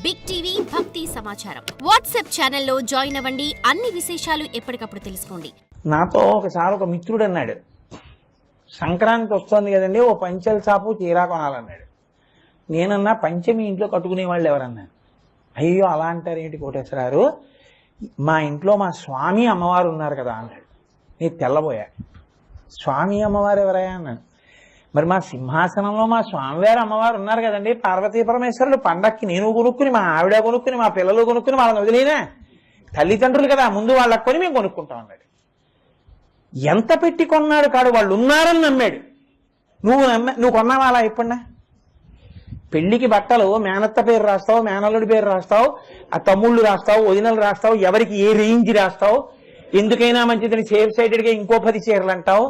Big TV భక్తి సమాచారం WhatsApp ఛానల్లో జాయిన్ అవ్వండి. అన్ని విశేషాలు ఎప్పటికప్పుడు తెలుసుకోండి. నాతో ఒకసారి ఒక మిత్రుడు అన్నాడు, సంక్రాంతి వస్తుంది కదండి, ఓ పంచెల చాపు చీరా కొనాలన్నాడు. నేనన్నా పంచమి ఇంట్లో కట్టుకునే వాళ్ళు ఎవరన్నా? అయ్యో అలా అంటారు ఏంటి కోటేశ్వరారు, మా ఇంట్లో మా స్వామి అమ్మవారు ఉన్నారు కదా అన్నాడు. నేను తెల్లబోయా. స్వామి అమ్మవారు ఎవరయ్యా అన్నాడు. మరి మా సింహాసనంలో మా స్వామివారు అమ్మవారు ఉన్నారు కదండి, పార్వతీ పరమేశ్వరులు. పండక్కి నేను కొనుక్కుని, మా ఆవిడ కొనుక్కుని, మా పిల్లలు కొనుక్కుని వాళ్ళని వదిలేనా? తల్లిదండ్రులు కదా, ముందు వాళ్ళకి కొని మేము కొనుక్కుంటాం అన్నాడు. ఎంత పెట్టి కొన్నాడు కాడు, వాళ్ళు ఉన్నారని నమ్మాడు. నువ్వు కొన్నావా అలా? ఎప్పుడన్నా పెళ్లికి బట్టలు మేనత్త పేరు రాస్తావు, మేనల్లుడి పేరు రాస్తావు, ఆ తమ్ముళ్ళు రాస్తావు, వదినలు రాస్తావు, ఎవరికి ఏ రేంజ్ రాస్తావు, ఎందుకైనా మంచిదని సేఫ్ సైడెడ్గా ఇంకో 10 చీరలు అంటావు.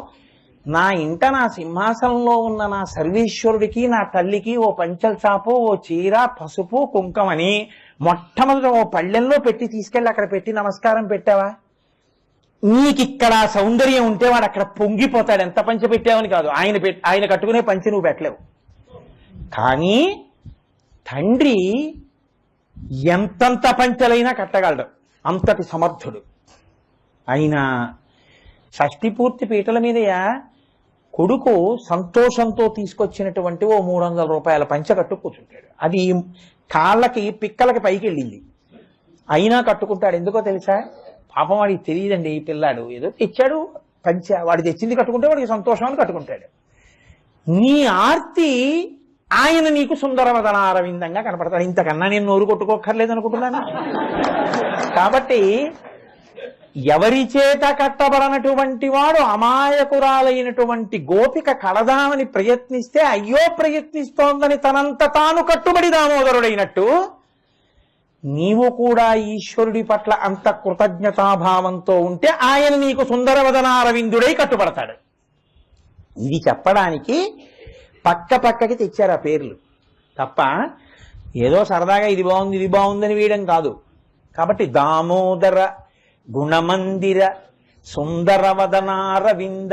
నా ఇంట నా సింహాసనంలో ఉన్న నా సర్వేశ్వరుడికి, నా తల్లికి ఓ పంచల చాపు, ఓ చీర, పసుపు, కుంకమని మొట్టమొదట ఓ పళ్ళెంలో పెట్టి తీసుకెళ్ళి అక్కడ పెట్టి నమస్కారం పెట్టావా? నీకిక్కడ సౌందర్యం ఉంటే వాడు అక్కడ పొంగిపోతాడు. ఎంత పంచ పెట్టావని కాదు, ఆయన కట్టుకునే పంచి నువ్వు పెట్టలేవు. కానీ తండ్రి ఎంతంత పంచలైనా కట్టగలడు, అంతటి సమర్థుడు. ఆయన షష్ఠి పూర్తి పీటల మీదయా కొడుకు సంతోషంతో తీసుకొచ్చినటువంటి ఓ 300 రూపాయల పంచ కట్టు కూర్చుంటాడు. అది కాళ్ళకి పిక్కలకి పైకి వెళ్ళింది, అయినా కట్టుకుంటాడు. ఎందుకో తెలుసా? పాపం వాడికి తెలియదండి, ఈ పిల్లాడు ఏదో తెచ్చాడు పంచ, వాడు తెచ్చింది కట్టుకుంటే వాడికి సంతోషం అని కట్టుకుంటాడు. నీ ఆర్తి ఆయన నీకు సుందరవదన అరవిందంగా కనపడతాడు. ఇంతకన్నా నేను నోరు కొట్టుకోక్కర్లేదు అనుకుంటున్నాను. కాబట్టి ఎవరి చేత కట్టబడనటువంటి వాడు అమాయకురాలైనటువంటి గోపిక కడదామని ప్రయత్నిస్తే అయ్యో ప్రయత్నిస్తోందని తనంత తాను కట్టుబడి దామోదరుడైనట్టు నీవు కూడా ఈశ్వరుడి పట్ల అంత కృతజ్ఞతాభావంతో ఉంటే ఆయన నీకు సుందరవదనారవిందుడై కట్టుబడతాడు. ఇది చెప్పడానికి పక్కకి తెచ్చారు ఆ పేర్లు తప్ప ఏదో సరదాగా ఇది బాగుంది ఇది బాగుందని వేయడం కాదు. కాబట్టి దామోదర గుణమందిర సుందరవదనారవింద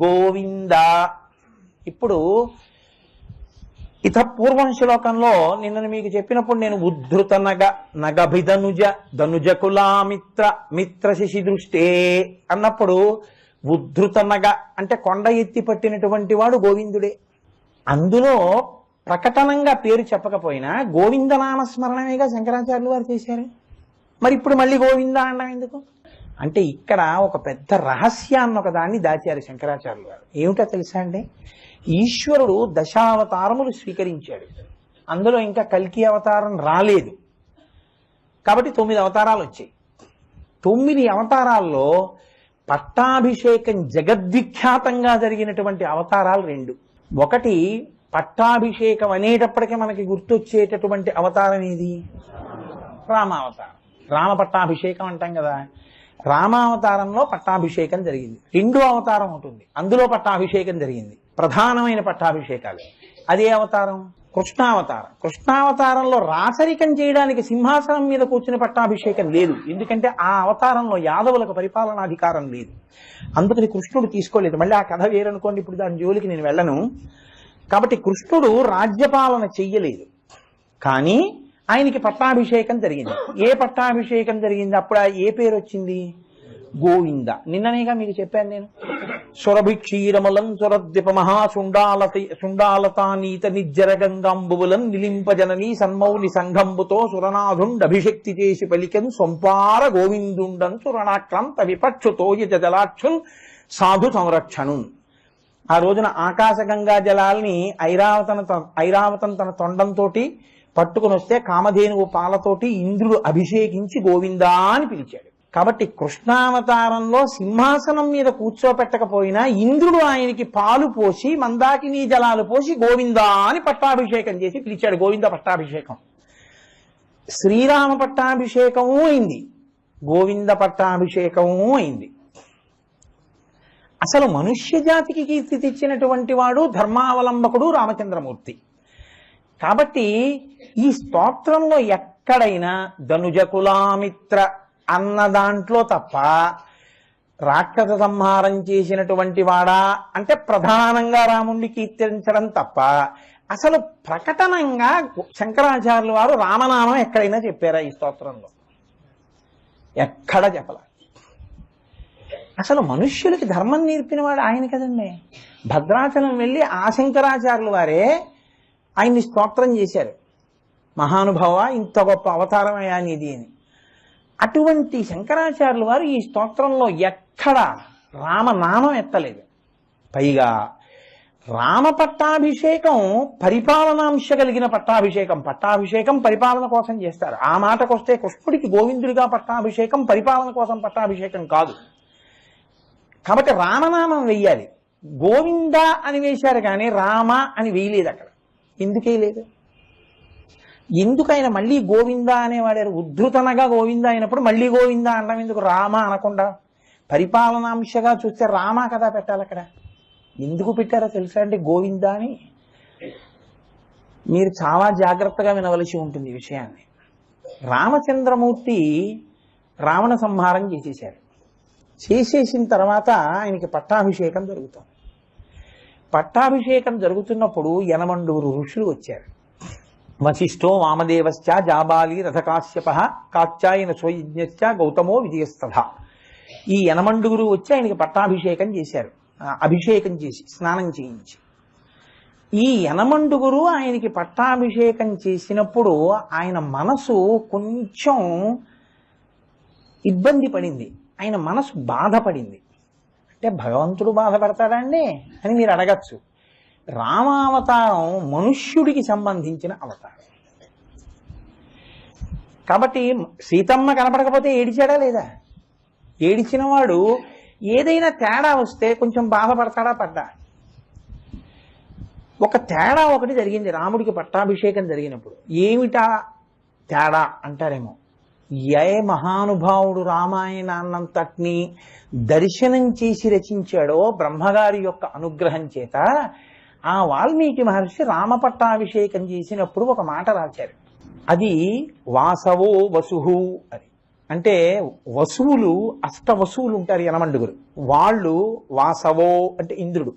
గోవింద. ఇప్పుడు ఇత పూర్వం శ్లోకంలో నిన్న మీకు చెప్పినప్పుడు నేను ఉద్ధృత నగభిధనుజ ధనుజకులామిత్ర మిత్ర శశి దృష్టే అన్నప్పుడు ఉద్ధృత నగ అంటే కొండ ఎత్తి పట్టినటువంటి వాడు గోవిందుడే. అందులో ప్రకటనంగా పేరు చెప్పకపోయినా గోవిందనామస్మరణమేగా శంకరాచార్యులు వారు చేశారు. మరి ఇప్పుడు మళ్ళీ గోవింద అనడం ఎందుకు? అంటే ఇక్కడ ఒక పెద్ద రహస్యాన్ని ఒక దాన్ని దాచారు శంకరాచార్యులు వారు. ఏమిటో తెలుసా అండి? ఈశ్వరుడు దశావతారములు స్వీకరించాడు. అందులో ఇంకా కల్కి అవతారం రాలేదు కాబట్టి 9 అవతారాలు వచ్చాయి. 9 అవతారాల్లో పట్టాభిషేకం జగద్విఖ్యాతంగా జరిగినటువంటి అవతారాలు 2. ఒకటి పట్టాభిషేకం అనేటప్పటికీ మనకి గుర్తొచ్చేటటువంటి అవతారం ఏది? రామావతారం. రామ పట్టాభిషేకం అంటాం కదా. రామావతారంలో పట్టాభిషేకం జరిగింది. 2వ అవతారం ఉంటుంది, అందులో పట్టాభిషేకం జరిగింది. ప్రధానమైన పట్టాభిషేకాలు. అదే అవతారం కృష్ణావతారం. కృష్ణావతారంలో రాచరికం చేయడానికి సింహాసనం మీద కూర్చుని పట్టాభిషేకం లేదు, ఎందుకంటే ఆ అవతారంలో యాదవులకు పరిపాలనాధికారం లేదు. అందుకని కృష్ణుడు తీసుకోలేదు. మళ్ళీ ఆ కథ వేరనుకోండి, ఇప్పుడు దాని జోలికి నేను వెళ్ళను. కాబట్టి కృష్ణుడు రాజ్యపాలన చెయ్యలేదు, కానీ ఆయనకి పట్టాభిషేకం జరిగింది. ఏ పట్టాభిషేకం జరిగింది? అప్పుడు ఏ పేరు వచ్చింది? గోవింద. నిన్ననేగా మీకు చెప్పాను నేను. సురభిక్షీరమలం సురద్విప మహాసుండాలతానీత నిజ్జర గంగాంబువులం నిలింపజనని సన్మౌని సంఘంబుతో సురనాథుండభిషక్తి చేసి పలికెన్ సొంపార గోవిందుండం సురణాక్రాంత విపక్షుతోయ జలాక్షున్ సాధు సంరక్షణు. ఆ రోజున ఆకాశగంగా జలాల్ని ఐరావతం తన తొండంతో పట్టుకుని వస్తే కామధేనువు పాలతోటి ఇంద్రుడు అభిషేకించి గోవిందా అని పిలిచాడు. కాబట్టి కృష్ణావతారంలో సింహాసనం మీద కూర్చోపెట్టకపోయినా ఇంద్రుడు ఆయనకి పాలు పోసి మందాకినీ జలాలు పోసి గోవిందా అని పట్టాభిషేకం చేసి పిలిచాడు. గోవింద పట్టాభిషేకం. శ్రీరామ పట్టాభిషేకము అయింది, గోవింద పట్టాభిషేకము అయింది. అసలు మనుష్య జాతికి కీర్తి తెచ్చినటువంటి వాడు ధర్మావలంబకుడు రామచంద్రమూర్తి. కాబట్టి ఈ స్తోత్రంలో ఎక్కడైనా ధనుజకులామిత్ర అన్న దాంట్లో తప్ప రాక్షస సంహారం చేసినటువంటి వాడా అంటే ప్రధానంగా రాముణ్ణి కీర్తించడం తప్ప అసలు ప్రకటనంగా శంకరాచార్యుల వారు రామనామం ఎక్కడైనా చెప్పారా ఈ స్తోత్రంలో? ఎక్కడ చెప్పలా. అసలు మనుష్యులకి ధర్మం నేర్పినవాడు ఆయన కదండి. భద్రాచలం వెళ్ళి ఆ శంకరాచార్యుల వారే ఆయన్ని స్తోత్రం చేశారు. మహానుభావ, ఇంత గొప్ప అవతారమయ్యా నీది అని. అటువంటి శంకరాచార్యుల వారు ఈ స్తోత్రంలో ఎక్కడ రామనామం ఎత్తలేదు. పైగా రామ పట్టాభిషేకం పరిపాలనాంశ కలిగిన పట్టాభిషేకం. పట్టాభిషేకం పరిపాలన కోసం చేస్తారు. ఆ మాటకొస్తే కృష్ణుడికి గోవిందుడిగా పట్టాభిషేకం పరిపాలన కోసం పట్టాభిషేకం కాదు. కాబట్టి రామనామం వెయ్యాలి. గోవింద అని వేశారు కానీ రామ అని వేయలేదు అక్కడ. ఎందుకు వేయలేదు? ఎందుకు ఆయన మళ్ళీ గోవింద అనేవాడారు? ఉద్ధృతనగా గోవింద అయినప్పుడు మళ్ళీ గోవింద అనడం ఎందుకు? రామ అనకుండా పరిపాలనాంశగా చూస్తే రామ కదా పెట్టాలి అక్కడ. ఎందుకు పెట్టారో తెలుసా అండి గోవింద అని? మీరు చాలా జాగ్రత్తగా వినవలసి ఉంటుంది ఈ విషయాన్ని. రామచంద్రమూర్తి రావణ సంహారం చేసేశారు. చేసేసిన తర్వాత ఆయనకి పట్టాభిషేకం జరుగుతుంది. పట్టాభిషేకం జరుగుతున్నప్పుడు 80 ఋషులు వచ్చారు. వశిష్ఠో వామదేవశ్చ జాబాలి రథకాశ్యప కాత్యాయన స్వయజ్ఞశ్చ గౌతమో విజయస్తథ. ఈ 80 వచ్చి ఆయనకి పట్టాభిషేకం చేశారు. అభిషేకం చేసి స్నానం చేయించి ఈ 80 ఆయనకి పట్టాభిషేకం చేసినప్పుడు ఆయన మనసు కొంచెం ఇబ్బంది పడింది. ఆయన మనసు బాధపడింది. అంటే భగవంతుడు బాధపడతాడండి అని మీరు అడగచ్చు. రామావతారం మనుష్యుడికి సంబంధించిన అవతారం కాబట్టి సీతమ్మ కనపడకపోతే ఏడిచాడా లేదా? ఏడిచిన వాడు ఏదైనా తేడా వస్తే కొంచెం బాధపడతాడా పడ్డా? ఒక తేడా ఒకటి జరిగింది రాముడికి పట్టాభిషేకం జరిగినప్పుడు. ఏమిటా తేడా అంటారేమో. ఏ మహానుభావుడు రామాయణాన్నంతటినీ దర్శనం చేసి రచించాడో బ్రహ్మగారి యొక్క అనుగ్రహం చేత ఆ వాల్మీకి మహర్షి రామ పట్టాభిషేకం చేసినప్పుడు ఒక మాట రాశారు. అది వాసవో వసుహు అని. అంటే వసువులు అష్టవసువులు ఉంటారు 80. వాళ్ళు వాసవో అంటే ఇంద్రుడు.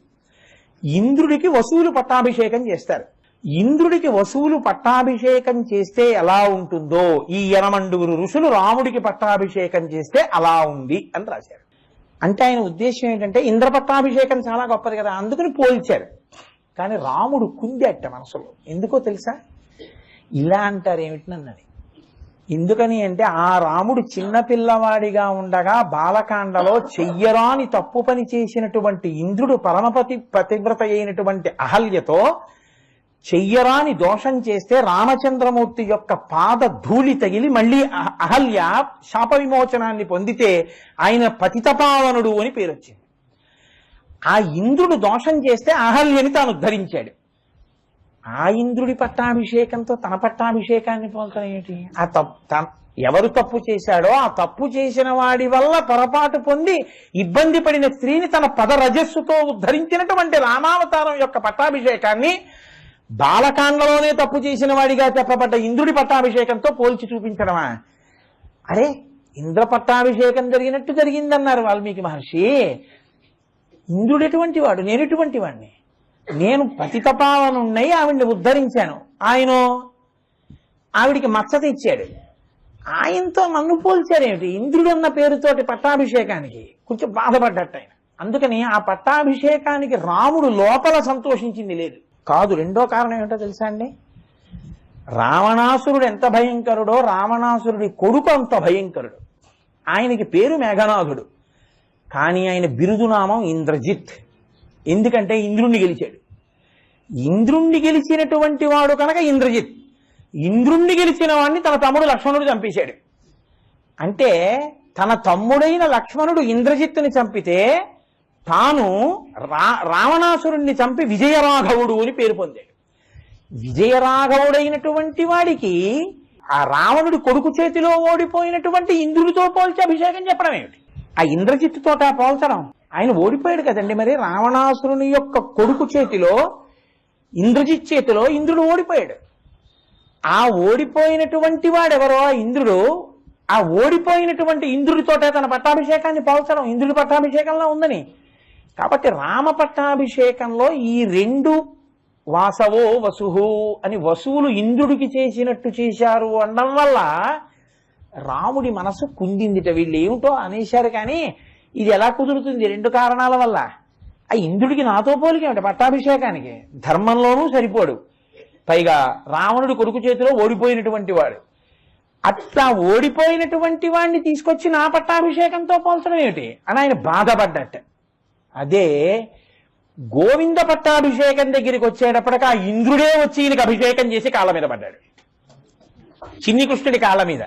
ఇంద్రుడికి వసువులు పట్టాభిషేకం చేస్తారు. ఇంద్రుడికి వసువులు పట్టాభిషేకం చేస్తే ఎలా ఉంటుందో ఈ 80 ఋషులు రాముడికి పట్టాభిషేకం చేస్తే అలా ఉంది అని రాశారు. అంటే ఆయన ఉద్దేశం ఏంటంటే ఇంద్ర పట్టాభిషేకం చాలా గొప్పది కదా అందుకని పోల్చారు. కానీ రాముడు కుందేట మనసులో. ఎందుకో తెలుసా? ఇలా అంటారు ఏమిటినన్నది. ఎందుకని అంటే ఆ రాముడు చిన్నపిల్లవాడిగా ఉండగా బాలకాండలో చెయ్యరాని తప్పు పని చేసినటువంటి ఇంద్రుడు పతివ్రత అయినటువంటి అహల్యతో చెయ్యరాని దోషం చేస్తే రామచంద్రమూర్తి యొక్క పాద ధూళి తగిలి మళ్ళీ అహల్య శాప విమోచనాన్ని పొందితే ఆయన పతితపావనుడు అని పేరు వచ్చింది. ఆ ఇంద్రుడు దోషం చేస్తే అహల్యని తాను ఉద్ధరించాడు. ఆ ఇంద్రుడి పట్టాభిషేకంతో తన పట్టాభిషేకాన్ని పోల్చడం ఏంటి? ఎవరు తప్పు చేశాడో ఆ తప్పు చేసిన వాడి వల్ల పొరపాటు పొంది ఇబ్బంది పడిన స్త్రీని తన పదరజస్సుతో ఉద్ధరించినటువంటి రామావతారం యొక్క పట్టాభిషేకాన్ని బాలకాండలోనే తప్పు చేసిన వాడిగా చెప్పబడ్డ ఇంద్రుడి పట్టాభిషేకంతో పోల్చి చూపించడమా? అరే ఇంద్ర పట్టాభిషేకం జరిగినట్టు జరిగిందన్నారు వాల్మీకి మహర్షి. ఇంద్రుడు ఎటువంటి వాడు, నేను ఎటువంటి వాడిని? నేను పతితపావనున్నై ఆవిడ్ని ఉద్ధరించాను. ఆయన ఆవిడికి మచ్చత ఇచ్చాడు. ఆయనతో నన్ను పోల్చారేమిటి? ఇంద్రుడు అన్న పేరుతోటి పట్టాభిషేకానికి కొంచెం బాధపడ్డట్టు ఆయన. అందుకని ఆ పట్టాభిషేకానికి రాముడు లోపల సంతోషించింది లేదు. కాదు. రెండో కారణం ఏమిటో తెలుసా అండి? రావణాసురుడు ఎంత భయంకరుడో రావణాసురుడి కొడుకు అంత భయంకరుడు. ఆయనకి పేరు మేఘనాథుడు, కానీ ఆయన బిరుదునామం ఇంద్రజిత్. ఎందుకంటే ఇంద్రుణ్ణి గెలిచాడు. ఇంద్రుణ్ణి గెలిచినటువంటి వాడు కనుక ఇంద్రజిత్. ఇంద్రుణ్ణి గెలిచిన వాడిని తన తమ్ముడు లక్ష్మణుడు చంపేశాడు. అంటే తన తమ్ముడైన లక్ష్మణుడు ఇంద్రజిత్తుని చంపితే తాను రావణాసురుణ్ణి చంపి విజయరాఘవుడు అని పేరు పొందాడు. విజయరాఘవుడైనటువంటి వాడికి ఆ రావణుడి కొడుకు చేతిలో ఓడిపోయినటువంటి ఇంద్రుడితో పోల్చి అభిషేకం చెప్పడం ఏమిటి? ఆ ఇంద్రజిత్తుతో పోల్చడం. ఆయన ఓడిపోయాడు కదండి. మరి రావణాసురుని యొక్క కొడుకు చేతిలో ఇంద్రజిత్ చేతిలో ఇంద్రుడు ఓడిపోయాడు. ఆ ఓడిపోయినటువంటి వాడెవరో ఆ ఇంద్రుడు, ఆ ఓడిపోయినటువంటి ఇంద్రుడితోటే తన పట్టాభిషేకాన్ని పోల్చడం ఇంద్రుడి పట్టాభిషేకంలో ఉందని. కాబట్టి రామ పట్టాభిషేకంలో ఈ రెండు వాసవో వసుహు అని వసువులు ఇంద్రుడికి చేసినట్టు చేశారు అనడం వల్ల రాముడి మనసు కుందిందిట. వీళ్ళు ఏమిటో అనేశారు, కానీ ఇది ఎలా కుదురుతుంది? 2 కారణాల వల్ల. ఆ ఇంద్రుడికి నాతో పోలికేమిటి పట్టాభిషేకానికి? ధర్మంలోనూ సరిపోడు, పైగా రావణుడి కొడుకు చేతిలో ఓడిపోయినటువంటి వాడు. అట్లా ఓడిపోయినటువంటి వాడిని తీసుకొచ్చి నా పట్టాభిషేకంతో పోల్చడం ఏమిటి అని ఆయన బాధపడ్డట. అదే గోవింద పట్టాభిషేకం దగ్గరికి వచ్చేటప్పటికి ఆ ఇంద్రుడే వచ్చి ఈయనకి అభిషేకం చేసి కాళ్ళ మీద పడ్డాడు, చిన్ని కృష్ణుడి కాళ్ళ మీద.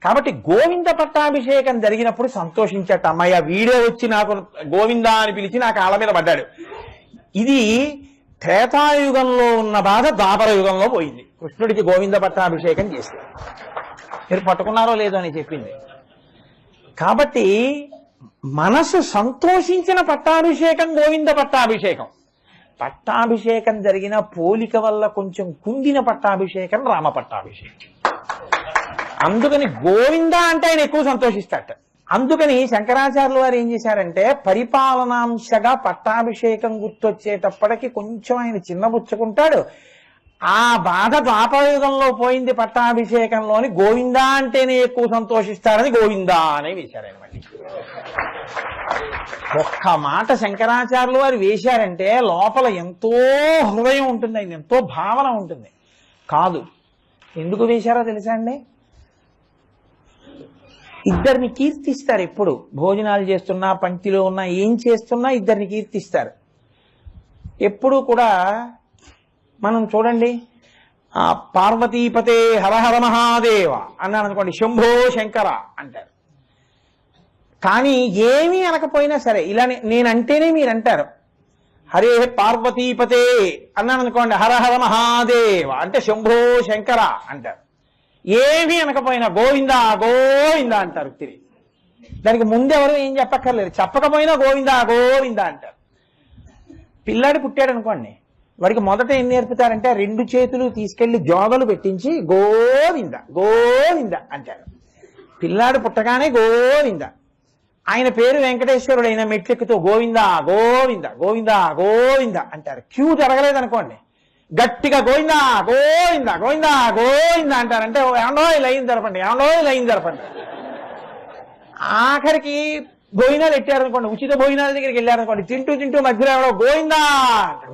కాబట్టి గోవింద పట్టాభిషేకం జరిగినప్పుడు సంతోషించట. అమ్మయ్య, వీడే వచ్చి నాకు గోవింద అని పిలిచి నా కాళ్ళ మీద పడ్డాడు. ఇది త్రేతాయుగంలో ఉన్న బాధ ద్వాపర యుగంలో పోయింది. కృష్ణుడికి గోవింద పట్టాభిషేకం చేస్తే మీరు పట్టుకున్నారో లేదో అని చెప్పింది. కాబట్టి మనసు సంతోషించిన పట్టాభిషేకం గోవింద పట్టాభిషేకం. పట్టాభిషేకం జరిగిన పోలిక వల్ల కొంచెం కుందిన పట్టాభిషేకం రామ పట్టాభిషేకం. అందుకని గోవింద అంటే ఆయన ఎక్కువ సంతోషిస్తాట. అందుకని శంకరాచార్యులు వారు ఏం చేశారంటే, పరిపాలనాంశగా పట్టాభిషేకం గుర్తొచ్చేటప్పటికి కొంచెం ఆయన చిన్నబుచ్చుకుంటాడు. ఆ బాధ ద్వాపరయుగంలో పోయింది పట్టాభిషేకంలోని. గోవింద అంటేనే ఎక్కువ సంతోషిస్తారని గోవింద అనే వేశారు ఆయన. మళ్ళీ ఒక్క మాట శంకరాచార్యులు వారు వేశారంటే లోపల ఎంతో హృదయం ఉంటుంది, ఆయన ఎంతో భావన ఉంటుంది. కాదు, ఎందుకు వేశారో తెలుసా అండి? ఇద్దరిని కీర్తిస్తారు. ఎప్పుడు భోజనాలు చేస్తున్నా, పంక్తిలో ఉన్నా, ఏం చేస్తున్నా ఇద్దరిని కీర్తిస్తారు. ఎప్పుడు కూడా మనం చూడండి, పార్వతీపతే హరహర మహాదేవ అన్నాను అనుకోండి, శంభో శంకర అంటారు. కానీ ఏమీ అనకపోయినా సరే ఇలా నేనంటేనే మీరు అంటారు. హరే పార్వతీపతే అన్నాను అనుకోండి, హరహర మహాదేవ అంటే శంభో శంకర అంటారు. ఏమీ అనకపోయినా గోవింద గోవింద అంటారు తిరిగి. దానికి ముందెవరు ఏం చెప్పక్కర్లేదు, చెప్పకపోయినా గోవింద గోవింద అంటారు. పిల్లాడు పుట్టాడు అనుకోండి, వాడికి మొదట ఏం నేర్పుతారంటే 2 చేతులు తీసుకెళ్లి జోగలు పెట్టించి గోవింద గోవింద అంటారు. పిల్లాడు పుట్టగానే గోవింద. ఆయన పేరు వెంకటేశ్వరుడు, అయిన మెట్లెక్కుతూ గోవింద గోవింద గోవింద గోవింద అంటారు. క్యూ జరగలేదనుకోండి, గట్టిగా గోవింద గోవింద గోవింద గోవింద అంటారంటే ఏమండో లైన్ జరపండి, ఏమండో లైన్ జరపండి. ఆఖరికి భోజనాలు ఎట్టారనుకోండి, ఉచిత భోజనాల దగ్గరికి వెళ్ళారనుకోండి, తింటూ తింటూ మధ్యలో ఎవడో గోవిందా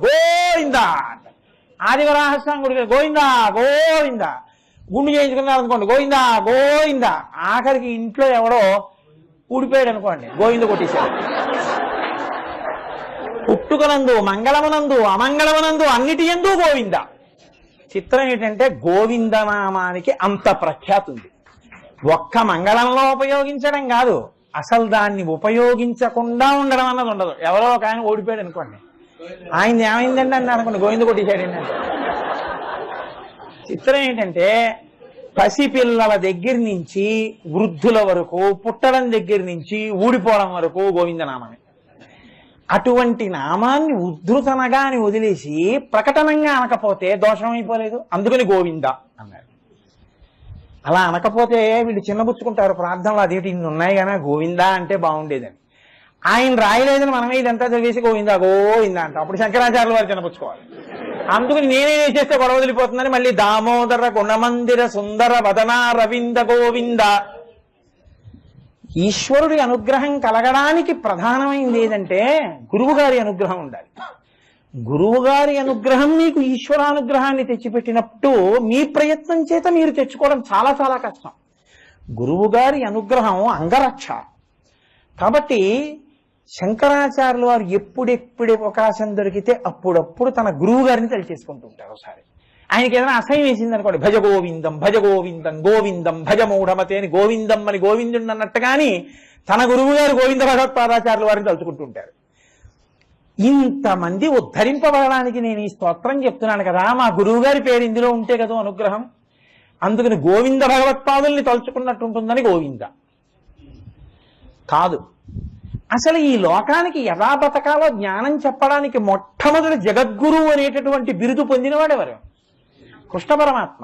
గోవింద అంట. ఆదివరాహస్వామి గుడికి గోవిందా గోవింద, గుండు చేయించుకున్నారనుకోండి గోవిందా గోవింద. ఆఖరికి ఇంట్లో ఎవడో ఊడిపోయాడు అనుకోండి, గోవింద కొట్టేశాడు. పుట్టుకనందు, మంగళమునందు, అమంగళమునందు అన్నిటి యందు గోవింద. చిత్రం ఏంటంటే గోవిందనామానికి అంత ప్రఖ్యాతి ఉంది. ఒక్క మంగళంలో ఉపయోగించడం కాదు, అసలు దాన్ని ఉపయోగించకుండా ఉండడం అన్నది ఉండదు. ఎవరో ఒక ఆయన ఓడిపోయాడు అనుకోండి, ఆయన ఏమైందండి అని అనుకోండి, గోవింద కొట్టేశాడు ఏంటంటే. చిత్రం ఏంటంటే పసిపిల్లల దగ్గర నుంచి వృద్ధుల వరకు, పుట్టడం దగ్గర నుంచి ఊడిపోవడం వరకు గోవిందనామమే. అటువంటి నామాన్ని ఉద్ధృతనగా అని వదిలేసి ప్రకటనంగా అనకపోతే దోషం అయిపోలేదు. అందుకని గోవింద అన్నారు. అలా అనకపోతే వీళ్ళు చిన్నబుచ్చుకుంటారు ప్రార్థనలు, అదేంటి ఇన్ని ఉన్నాయి కానీ గోవింద అంటే బాగుండేదని. ఆయన రాయలేదని మనమే ఇదంతా చదివేసి గోవింద గోవింద అంట. అప్పుడు శంకరాచార్యుల వారు చిన్నబుచ్చుకోవాలి. అందుకని నేనే వేసేస్తే గొడవ వదిలిపోతుందని మళ్ళీ దామోదర గుణమందిర సుందర వదన రవింద గోవింద. ఈశ్వరుడి అనుగ్రహం కలగడానికి ప్రధానమైంది ఏదంటే గురువు గారి అనుగ్రహం ఉండాలి. గురువు గారి అనుగ్రహం మీకు ఈశ్వరానుగ్రహాన్ని తెచ్చిపెట్టినప్పుడు మీ ప్రయత్నం చేత మీరు తెచ్చుకోవడం చాలా చాలా కష్టం. గురువు గారి అనుగ్రహం అంగరక్ష. కాబట్టి శంకరాచార్యులు వారు ఎప్పుడెప్పుడు అవకాశం దొరికితే అప్పుడప్పుడు తన గురువు గారిని తలిచేసుకుంటూ ఉంటారు. ఒకసారి ఆయనకి ఏదైనా అసహ్యం వేసింది అనుకోండి, భజ గోవిందం భజ గోవిందం గోవిందం భజ మూఢమతే అని గోవిందం అని గోవిందుడు అన్నట్టుగాని తన గురువు గారు గోవింద భగవత్పాదాచార్యుల వారిని తలుచుకుంటూ ఉంటారు. ఇంతమంది ఉద్ధరింపబడడానికి నేను ఈ స్తోత్రం చెప్తున్నాను కదా, మా గురువు గారి పేరు ఇందులో ఉంటే కదా అనుగ్రహం. అందుకని గోవింద భగవత్పాదుల్ని తలుచుకున్నట్టు ఉంటుందని గోవింద కాదు. అసలు ఈ లోకానికి ఎలా బతకాలో జ్ఞానం చెప్పడానికి మొట్టమొదటి జగద్గురువు అనేటటువంటి బిరుదు పొందినవాడెవరు? కృష్ణ పరమాత్మ.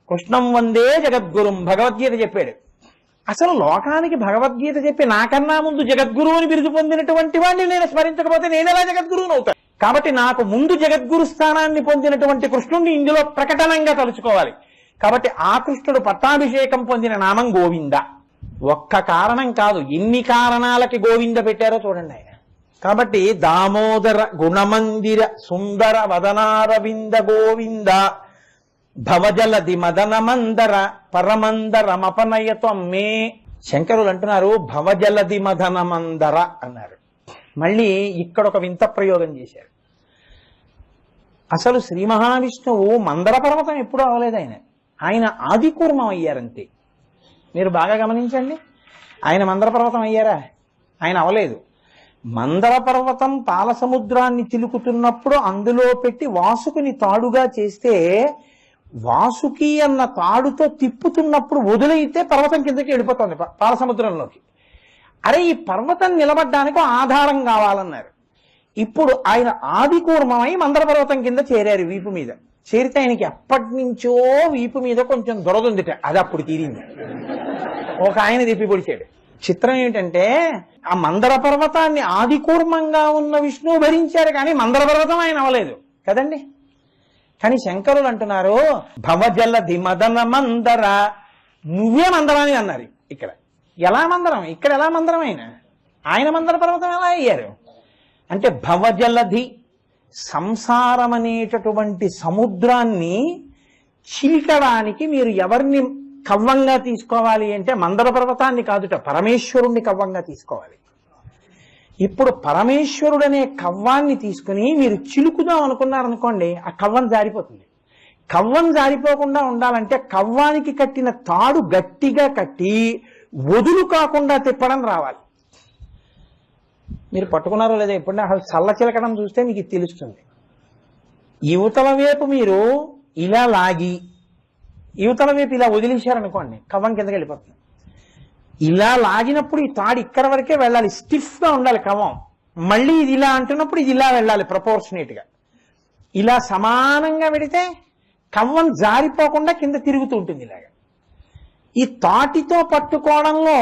కృష్ణం వందే జగద్గురుం భగవద్గీత చెప్పాడు. అసలు లోకానికి భగవద్గీత చెప్పి నాకన్నా ముందు జగద్గురువు అని బిరుదు పొందినటువంటి వాడిని నేను స్మరించకపోతే నేను ఎలా జగద్గురువుని అవుతాను? కాబట్టి నాకు ముందు జగద్గురు స్థానాన్ని పొందినటువంటి కృష్ణుడిని ఇందులో ప్రకటనంగా తలుచుకోవాలి. కాబట్టి ఆ కృష్ణుడు పట్టాభిషేకం పొందిన నామం గోవింద. ఒక్క కారణం కాదు, ఎన్ని కారణాలకి గోవింద పెట్టారో చూడండి ఆయన. కాబట్టి దామోదర గుణమందిర సుందర వదనారవింద గోవింద భవజలది మదన మందర పరమందర మపనయత్వం మే. శంకరులు అంటున్నారు భవజలది మదన మందర అన్నారు. మళ్ళీ ఇక్కడ ఒక వింత ప్రయోగం చేశారు. అసలు శ్రీ మహావిష్ణువు మందర పర్వతం ఎప్పుడూ అవ్వలేదు. ఆయన ఆదికూర్మం అయ్యారంతే. మీరు బాగా గమనించండి, ఆయన మందర పర్వతం అయ్యారా? ఆయన అవలేదు. మందర పర్వతం పాల సముద్రాన్ని చిలుకుతున్నప్పుడు అందులో పెట్టి వాసుకుని తాడుగా చేస్తే వాసుకి అన్న తాడుతో తిప్పుతున్నప్పుడు వదిలైతే పర్వతం కిందకి వెళ్ళిపోతుంది పాల సముద్రంలోకి. అరే ఈ పర్వతం నిలబడ్డానికి ఆధారం కావాలన్నారు. ఇప్పుడు ఆయన ఆదికూర్మమై మందర పర్వతం కింద చేరారు. వీపు మీద చేరితే ఆయనకి ఎప్పటి నుంచో వీపు మీద కొంచెం దొరదుందిట, అది అప్పుడు తీరింది. ఒక ఆయన తిప్పి పొడిచాడు. చిత్రం ఏంటంటే ఆ మందర పర్వతాన్ని ఆదికూర్మంగా ఉన్న విష్ణువు భరించారు, కానీ మందర పర్వతం ఆయన అవ్వలేదు కదండి. కానీ శంకరులు అంటున్నారు భవజలధి మదన మందర, నువ్వే మందరాన్ని అన్నారు. ఇక్కడ ఎలా మందరం, ఇక్కడ ఎలా మందరం? ఆయన మందర పర్వతం ఎలా అయ్యారు అంటే భవజలధి సంసారం అనేటటువంటి సముద్రాన్ని చీల్చడానికి మీరు ఎవరిని కవ్వంగా తీసుకోవాలి అంటే మందర పర్వతాన్ని కాదుట, పరమేశ్వరుణ్ణి కవ్వంగా తీసుకోవాలి. ఇప్పుడు పరమేశ్వరుడనే కవ్వాన్ని తీసుకుని మీరు చిలుకుదాం అనుకున్నారనుకోండి, ఆ కవ్వం జారిపోతుంది. కవ్వం జారిపోకుండా ఉండాలంటే కవ్వానికి కట్టిన తాడు గట్టిగా కట్టి వదులు కాకుండా తిప్పడం రావాలి. మీరు పట్టుకున్నారో లేదా ఎప్పుడైనా అసలు చల్ల చిలకడం చూస్తే మీకు తెలుస్తుంది. యువతల వైపు మీరు ఇలా లాగి యువతల వైపు ఇలా వదిలేశారనుకోండి, కవ్వం కిందకి వెళ్ళిపోతుంది. ఇలా లాగినప్పుడు ఈ తాడు ఇక్కడ వరకే వెళ్ళాలి, స్టిఫ్గా ఉండాలి కవ్వం. మళ్ళీ ఇది ఇలా అంటున్నప్పుడు ఇది ఇలా వెళ్ళాలి ప్రపోర్షనేట్గా. ఇలా సమానంగా పెడితే కవ్వం జారిపోకుండా కింద తిరుగుతూ ఉంటుంది. ఇలాగా ఈ తాటితో పట్టుకోవడంలో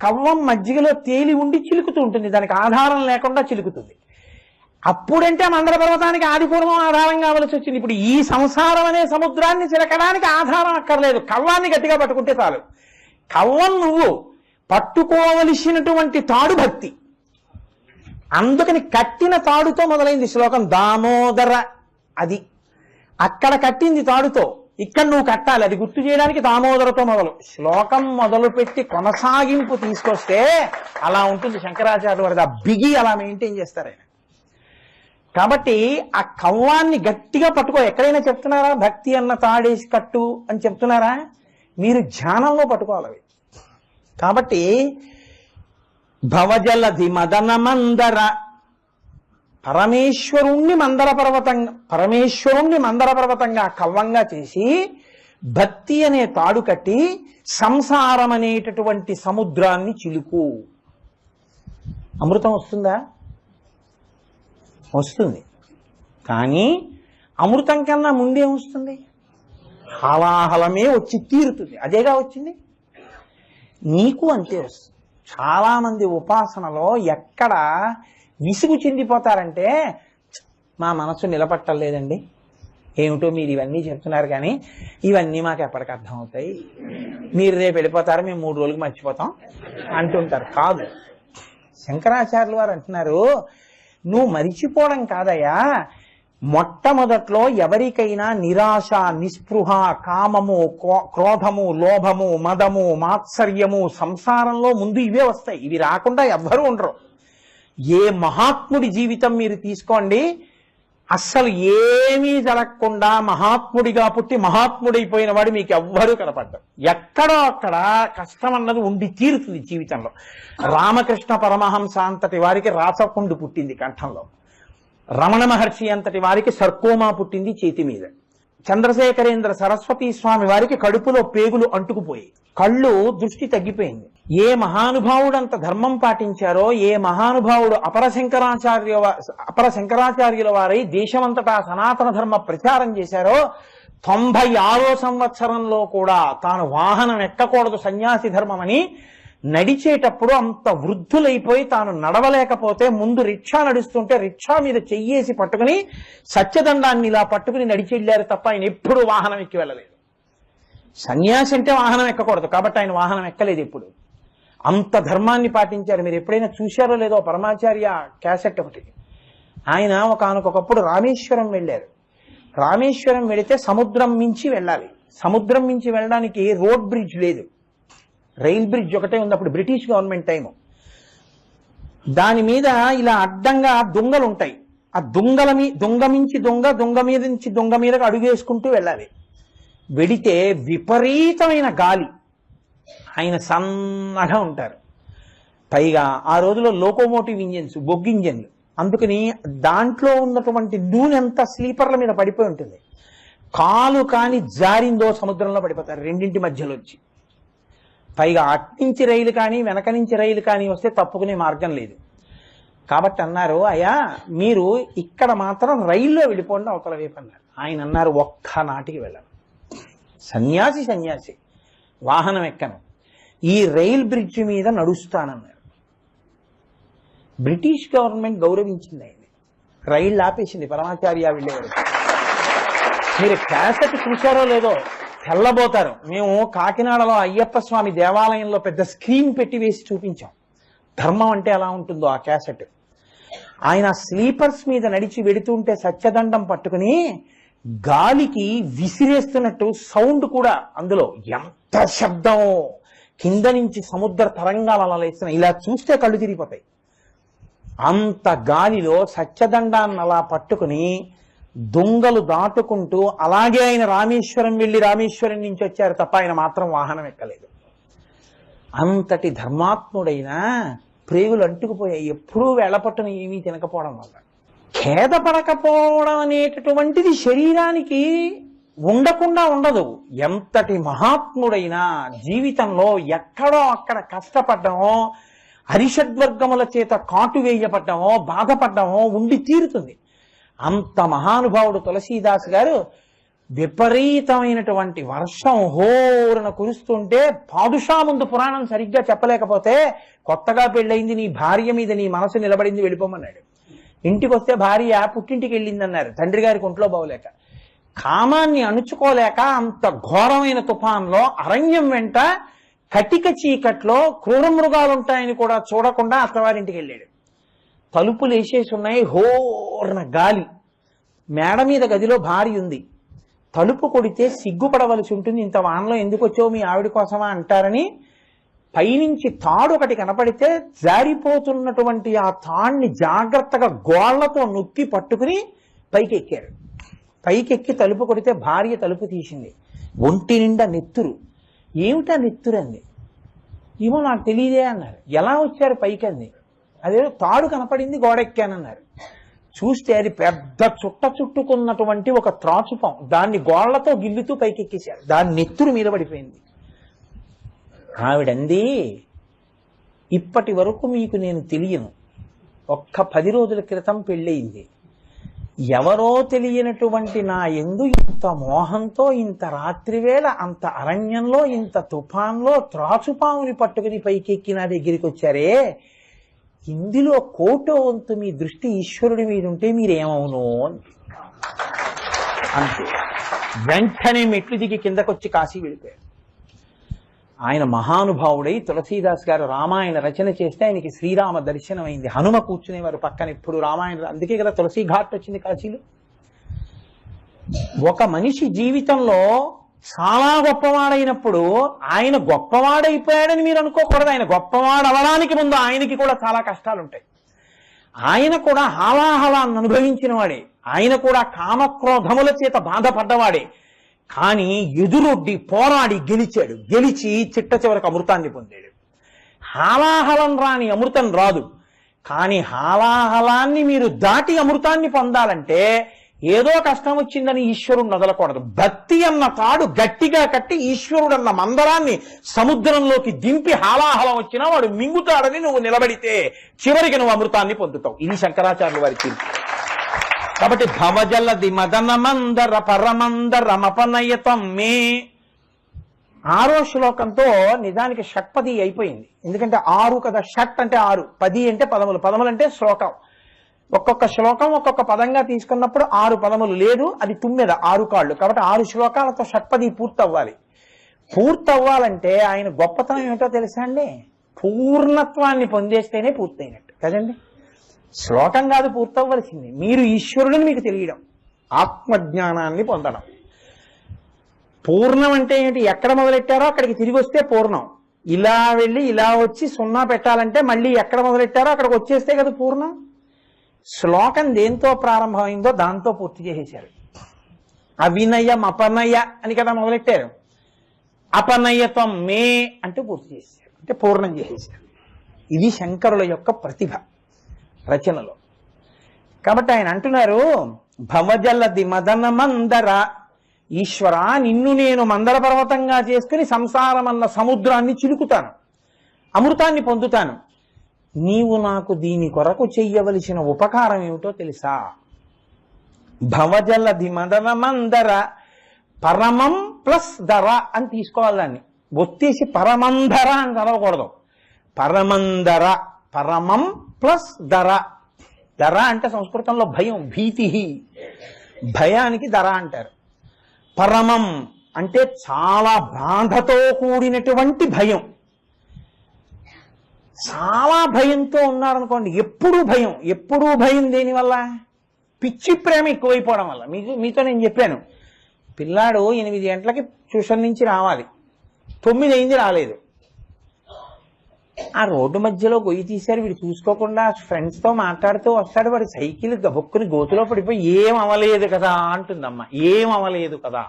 కవ్వం మజ్జిగలో తేలి ఉండి చిలుకుతూ ఉంటుంది, దానికి ఆధారం లేకుండా చిలుకుతుంది. అప్పుడంటే మందర పర్వతానికి ఆదిపూర్వం ఆధారం కావలసి వచ్చింది. ఇప్పుడు ఈ సంసారం అనే సముద్రాన్ని చిలకడానికి ఆధారం అక్కర్లేదు, కవ్వాన్ని గట్టిగా పట్టుకుంటే చాలు. కవ్వం నువ్వు, పట్టుకోవలసినటువంటి తాడు భక్తి. అందుకని కట్టిన తాడుతో మొదలైంది శ్లోకం. దామోదర అది అక్కడ కట్టింది తాడుతో, ఇక్కడ నువ్వు కట్టాలి. అది గుర్తు చేయడానికి దామోదరతో మొదలు. శ్లోకం మొదలు పెట్టి కొనసాగింపు తీసుకొస్తే అలా ఉంటుంది శంకరాచార్య వారి. ఆ బిగి అలా మెయింటైన్ చేస్తారు ఆయన. కాబట్టి ఆ కవ్వాన్ని గట్టిగా పట్టుకో. ఎక్కడైనా చెప్తున్నారా భక్తి అన్న తాడేసి కట్టు అని చెప్తున్నారా? మీరు ధ్యానంలో పట్టుకోవాలి. కాబట్టి భవజలధి మదన మందర, పరమేశ్వరుణ్ణి మందర పర్వతంగా కవ్వంగా చేసి భక్తి అనే తాడు కట్టి సంసారం అనేటటువంటి సముద్రాన్ని చిలుకు. అమృతం వస్తుందా? వస్తుంది. కానీ అమృతం కన్నా ముందే వస్తుంది, హలాహలమే వచ్చి తీరుతుంది. అదేగా వచ్చింది. నీకు అంతే వస్తుంది. చాలామంది ఉపాసనలో ఎక్కడ విసుగు చెందిపోతారంటే, మా మనసు నిలబట్టలేదండి, ఏమిటో మీరు ఇవన్నీ చెప్తున్నారు కానీ ఇవన్నీ మాకు ఎప్పటికి అర్థం అవుతాయి, మీరు రేపు వెళ్ళిపోతారు, మేము 3 రోజులకు మర్చిపోతాం అంటుంటారు. కాదు, శంకరాచార్యులు వారు అంటున్నారు, నువ్వు మరిచిపోవడం కాదయ్యా, మొట్టమొదట్లో ఎవరికైనా నిరాశ, నిస్పృహ, కామము, క్రోధము, లోభము, మదము, మాత్సర్యము సంసారంలో ముందు ఇవే వస్తాయి. ఇవి రాకుండా ఎవ్వరూ ఉండరు. ఏ మహాత్ముడి జీవితం మీరు తీసుకోండి, అస్సలు ఏమీ జరగకుండా మహాత్ముడిగా పుట్టి మహాత్ముడైపోయిన వాడు మీకు ఎవ్వరూ కనపడ్డారు. ఎక్కడో అక్కడ కష్టం అన్నది ఉండి తీరుతుంది జీవితంలో. రామకృష్ణ పరమహంస అంతటి వారికి రాసకుండు పుట్టింది కంఠంలో, రమణ మహర్షి అంతటి వారికి సర్కోమా పుట్టింది చేతి మీద, చంద్రశేఖరేంద్ర సరస్వతి స్వామి వారికి కడుపులో పేగులు అంటుకుపోయి కళ్ళు దృష్టి తగ్గిపోయింది. ఏ మహానుభావుడు అంత ధర్మం పాటించారో, ఏ మహానుభావుడు అపర శంకరాచార్యుల వారై దేశమంతటా సనాతన ధర్మ ప్రచారం చేశారో, 96వ సంవత్సరంలో కూడా తాను వాహనం ఎక్కకూడదు సన్యాసి ధర్మమని నడిచేటప్పుడు అంత వృద్ధులైపోయి తాను నడవలేకపోతే ముందు రిక్షా నడుస్తుంటే రిక్షా మీద చెయ్యేసి పట్టుకుని సత్యదండాన్ని ఇలా పట్టుకుని నడిచి వెళ్ళారు తప్ప ఆయన ఎప్పుడు వాహనం ఎక్కి వెళ్ళలేదు. సన్యాసి అంటే వాహనం ఎక్కకూడదు కాబట్టి ఆయన వాహనం ఎక్కలేదు ఎప్పుడు. అంత ధర్మాన్ని పాటించారు. మీరు ఎప్పుడైనా చూశారో లేదో పరమాచార్య క్యాసెట్ ఒకటి. ఆయన ఒకనకొకప్పుడు రామేశ్వరం వెళ్ళారు. రామేశ్వరం వెళితే సముద్రం మించి వెళ్ళాలి. సముద్రం మించి వెళ్ళడానికి రోడ్ బ్రిడ్జ్ లేదు, రైల్ బ్రిడ్జ్ ఒకటే ఉంది. అప్పుడు బ్రిటిష్ గవర్నమెంట్ టైము. దాని మీద ఇలా అడ్డంగా దొంగలు ఉంటాయి. ఆ దొంగ మించి దొంగ మీద నుంచి దొంగ మీదకి అడుగేసుకుంటూ వెళ్ళాలి. వెడితే విపరీతమైన గాలి. ఆయన సన్నగా ఉంటారు. పైగా ఆ రోజులో లోకోమోటివ్ ఇంజిన్స్, బొగ్గు ఇంజిన్లు, అందుకని దాంట్లో ఉన్నటువంటి నూనె అంతా స్లీపర్ల మీద పడిపోయి ఉంటుంది. కాలు కాని జారిందో సముద్రంలో పడిపోతారు రెండింటి మధ్యలో వచ్చి. పైగా అట్నుంచి రైలు కానీ వెనక నుంచి రైలు కానీ వస్తే తప్పుకునే మార్గం లేదు. కాబట్టి అన్నారు, అయ్యా మీరు ఇక్కడ మాత్రం రైల్లో వెళ్ళిపోండి అవతల వైపు అన్నారు. ఆయన అన్నారు, ఒక్క నాటికి వెళ్ళను, సన్యాసి వాహనం ఎక్కను, ఈ రైల్ బ్రిడ్జ్ మీద నడుస్తానన్నారు. బ్రిటిష్ గవర్నమెంట్ గౌరవించింది ఆయన. రైళ్ళు ఆపేసింది పరమాచార్య వెళ్ళేవారు. మీరు క్యాసెట్ చూశారో లేదో తెల్లబోతారు. మేము కాకినాడలో అయ్యప్ప స్వామి దేవాలయంలో పెద్ద స్క్రీన్ పెట్టి వేసి చూపించాం ధర్మం అంటే ఎలా ఉంటుందో ఆ క్యాసెట్. ఆయన స్లీపర్స్ మీద నడిచి వెడుతుంటే సత్యదండం పట్టుకుని గాలికి విసిరేస్తున్నట్టు సౌండ్ కూడా అందులో ఎంత శబ్దం, కింద నుంచి సముద్ర తరంగాలు అలా లేస్తున్నాయి. ఇలా చూస్తే కళ్ళు తిరిగిపోతాయి. అంత గాలిలో సత్యదండాన్ని అలా పట్టుకుని దొంగలు దాటుకుంటూ అలాగే ఆయన రామేశ్వరం వెళ్ళి రామేశ్వరం నుంచి వచ్చారు తప్ప ఆయన మాత్రం వాహనం ఎక్కలేదు. అంతటి ధర్మాత్ముడైన ప్రేగులు అంటుకుపోయాయి ఎప్పుడూ వేళపట్టున ఏమీ తినకపోవడం వల్ల. ఖేదపడకపోవడం అనేటటువంటిది శరీరానికి ఉండకుండా ఉండదు. ఎంతటి మహాత్ముడైనా జీవితంలో ఎక్కడో అక్కడ కష్టపడ్డమో, హరిషద్వర్గముల చేత కాటు వేయబడ్డమో, బాధపడ్డమో ఉండి తీరుతుంది. అంత మహానుభావుడు తులసీదాస్ గారు విపరీతమైనటువంటి వర్షం హోరున కురుస్తుంటే పాదుషా ముందు పురాణం సరిగ్గా చెప్పలేకపోతే, కొత్తగా పెళ్ళయింది నీ భార్య మీద నీ మనసు నిలబడింది వెళ్ళిపోమన్నాడు. ఇంటికి వస్తే భార్య పుట్టింటికి వెళ్ళిందన్నారు, తండ్రి గారికి ఒంట్లో బాగోలేక. కామాన్ని అణుచుకోలేక అంత ఘోరమైన తుఫాన్లో అరణ్యం వెంట కటిక చీకట్లో క్రూర మృగాలుంటాయని కూడా చూడకుండా అత్తవారింటికి వెళ్ళాడు. తలుపులు వేసేసి ఉన్నాయి, హోర్న గాలి. మేడ మీద గదిలో భార్య ఉంది. తలుపు కొడితే సిగ్గుపడవలసి ఉంటుంది, ఇంత వానలో ఎందుకు వచ్చావు మీ ఆవిడ కోసమా అంటారని పైనుంచి తాడు ఒకటి కనపడితే జారిపోతున్నటువంటి ఆ తాడిని జాగ్రత్తగా గోళ్లతో నొక్కి పట్టుకుని పైకి ఎక్కారు. పైకెక్కి తలుపు కొడితే భార్య తలుపు తీసింది. ఒంటి నిండా నెత్తురు. ఏమిటా నెత్తురు అంది. ఏమో నాకు తెలియదే అన్నారు. ఎలా వచ్చారు పైకి అంది. అదేదో తాడు కనపడింది, గోడెక్కానన్నారు. చూస్తే అది పెద్ద చుట్టుకున్నటువంటి ఒక త్రాచుపం, దాన్ని గోళ్లతో గిల్లుతూ పైకెక్కేశారు. దాని నెత్తురు మీద పడిపోయింది. ఆవిడంది, ఇప్పటి వరకు మీకు నేను తెలియను, ఒక్క 10 రోజుల క్రితం పెళ్ళయింది. ఎవరో తెలియనటువంటి నా యందు ఇంత మోహంతో ఇంత రాత్రివేళ అంత అరణ్యంలో ఇంత తుఫాన్లో త్రాచుపాముని పట్టుకుని పైకెక్కి నా దగ్గరికి వచ్చారే, ఇందులో కోటో వంతు మీ దృష్టి ఈశ్వరుడి మీద ఉంటే మీరేమవును అంతే. వెంటనే మెట్లు దిగి కిందకొచ్చి కాశీ వెళ్ళిపోయారు. ఆయన మహానుభావుడై తులసీదాస్ గారు రామాయణ రచన చేస్తే ఆయనకి శ్రీరామ దర్శనం అయింది. హనుమ కూర్చునేవారు పక్కన ఎప్పుడు రామాయణ. అందుకే కదా తులసీ ఘాట్ వచ్చింది కాశీలో. ఒక మనిషి జీవితంలో చాలా గొప్పవాడైనప్పుడు ఆయన గొప్పవాడైపోయాడని మీరు అనుకోకూడదు. ఆయన గొప్పవాడు అవడానికి ముందు ఆయనకి కూడా చాలా కష్టాలుంటాయి. ఆయన కూడా హాలాహలాన్ని అనుభవించిన వాడే. ఆయన కూడా కామక్రోధముల చేత బాధపడ్డవాడే. కానీ ఎదురొడ్డి పోరాడి గెలిచాడు. గెలిచి చిట్ట చివరికి అమృతాన్ని పొందాడు. హాలాహలం రాని అమృతం రాదు. కానీ హాలాహలాన్ని మీరు దాటి అమృతాన్ని పొందాలంటే ఏదో కష్టం వచ్చిందని ఈశ్వరుడు వదలకూడదు. భక్తి అన్న తాడు గట్టిగా కట్టి ఈశ్వరుడన్న మందరాన్ని సముద్రంలోకి దింపి హాలాహలం వచ్చినా వాడు మింగుతాడని నువ్వు నిలబడితే చివరికి నువ్వు అమృతాన్ని పొందుతావు. ఇది శంకరాచార్యుల వారి తీర్పు. కాబట్టి భవజలది మదన మందర పరమందర మపనయతం మే, 6వ శ్లోకంతో నిజానికి షట్పది అయిపోయింది. ఎందుకంటే 6 కదా, షట్ అంటే 6, 10 అంటే పదములు, పదములు అంటే శ్లోకం. ఒక్కొక్క శ్లోకం ఒక్కొక్క పదంగా తీసుకున్నప్పుడు 6 పదములు, లేదు అది 9, 6 కాళ్ళు. కాబట్టి 6 శ్లోకాలతో షట్పది పూర్తవ్వాలి. పూర్తవ్వాలంటే ఆయన గొప్పతనం ఏమిటో తెలుసా అండి? పూర్ణత్వాన్ని పొందేస్తేనే పూర్తయినట్టు కదండి. శ్లోకం కాదు పూర్తవ్వలసింది, మీరు ఈశ్వరుడిని మీకు తెలియడం, ఆత్మజ్ఞానాన్ని పొందడం. పూర్ణం అంటే ఏంటి? ఎక్కడ మొదలెట్టారో అక్కడికి తిరిగి వస్తే పూర్ణం. ఇలా వెళ్ళి ఇలా వచ్చి 0 పెట్టాలంటే మళ్ళీ ఎక్కడ మొదలెట్టారో అక్కడికి వచ్చేస్తే కదా పూర్ణం. శ్లోకం దేంతో ప్రారంభమైందో దాంతో పూర్తి చేసేశారు. అవినయం అపనయ అని కదా మొదలెట్టారు. అపనయత్వం మే అంటే పూర్తి చేశారు, అంటే పూర్ణం చేసేశారు. ఇది శంకరుల యొక్క ప్రతిభ రచనలో. కాబట్టి ఆయన అంటున్నారు, భవజలది మదన మందర ఈశ్వర, నిన్ను నేను మందర పర్వతంగా చేసుకుని సంసారమన్న సముద్రాన్ని చిలుకుతాను, అమృతాన్ని పొందుతాను. నీవు నాకు దీని కొరకు చెయ్యవలసిన ఉపకారం ఏమిటో తెలుసా? భవజలది మదన మందర, పరమం ప్లస్ ధర అని తీసుకోవాలి. దాన్ని ఒత్తేసి పరమంధర అని చదవకూడదు. పరమంధర, పరమం ప్లస్ ధర. ధర అంటే సంస్కృతంలో భయం, భీతి, భయానికి ధర అంటారు. పరమం అంటే చాలా బాధతో కూడినటువంటి భయం. చాలా భయంతో ఉన్నారనుకోండి, ఎప్పుడూ భయం. ఎప్పుడూ భయం దేనివల్ల? పిచ్చి ప్రేమ ఎక్కువైపోవడం వల్ల. మీతో నేను చెప్పాను, పిల్లాడు 8 గంటలకి ట్యూషన్ నుంచి రావాలి, 9 అయింది రాలేదు. ఆ రోడ్డు మధ్యలో గొయ్యి తీశారు, వీడు చూసుకోకుండా ఫ్రెండ్స్తో మాట్లాడుతూ వస్తాడు. వాడి సైకిల్ గబుక్కుని గోతులో పడిపోయి ఏం అవ్వలేదు కదా అంటుందమ్మా, ఏం అవ్వలేదు కదా.